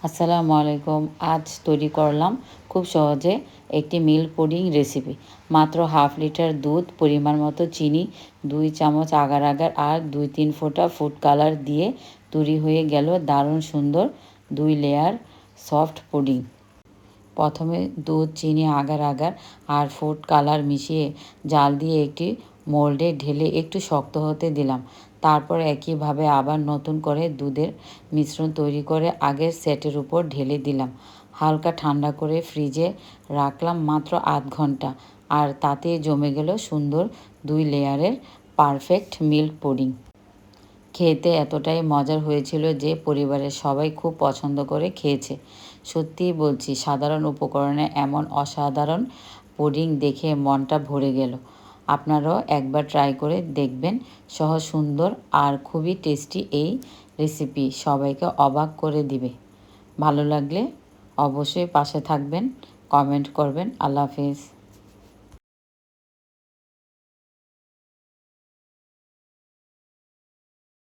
আসসালামু আলাইকুম। আজ তৈরি করলাম খুব সহজে একটি মিল্ক পুডিং রেসিপি। মাত্র হাফ লিটার দুধ, পরিমাণ মতো চিনি, 2 চামচ আগার আগার আর 2-3 ফোঁটা ফুড কালার দিয়ে তৈরি হয়ে গেল দারুণ সুন্দর 2 লেয়ার সফট পুডিং। প্রথমে দুধ, চিনি, আগার আগার আর ফুড কালার মিশিয়ে জাল দিয়ে একটি মোল্ডে ঢেলে একটু শক্ত হতে দিলাম। তারপর একইভাবে আবার নতুন করে দুধের মিশ্রণ তৈরি করে আগের সেটের উপর ঢেলে দিলাম। হালকা ঠান্ডা করে ফ্রিজে রাখলাম মাত্র আধ ঘন্টা, আর তাতেই জমে গেল সুন্দর 2 লেয়ারের পারফেক্ট মিল্ক পুডিং। খেতে এতটাই মজার হয়েছিল যে পরিবারের সবাই খুব পছন্দ করে খেয়েছে। সত্যিই বলছি, সাধারণ উপকরণে এমন অসাধারণ পুডিং দেখে মনটা ভরে গেল। আপনারাও একবার ট্রাই করে দেখবেন। সহজ, সুন্দর আর খুবই টেস্টি এই রেসিপি সবাইকে অবাক করে দিবে। ভালো লাগলে অবশ্যই পাশে থাকবেন, কমেন্ট করবেন। আল্লাহ হাফেজ।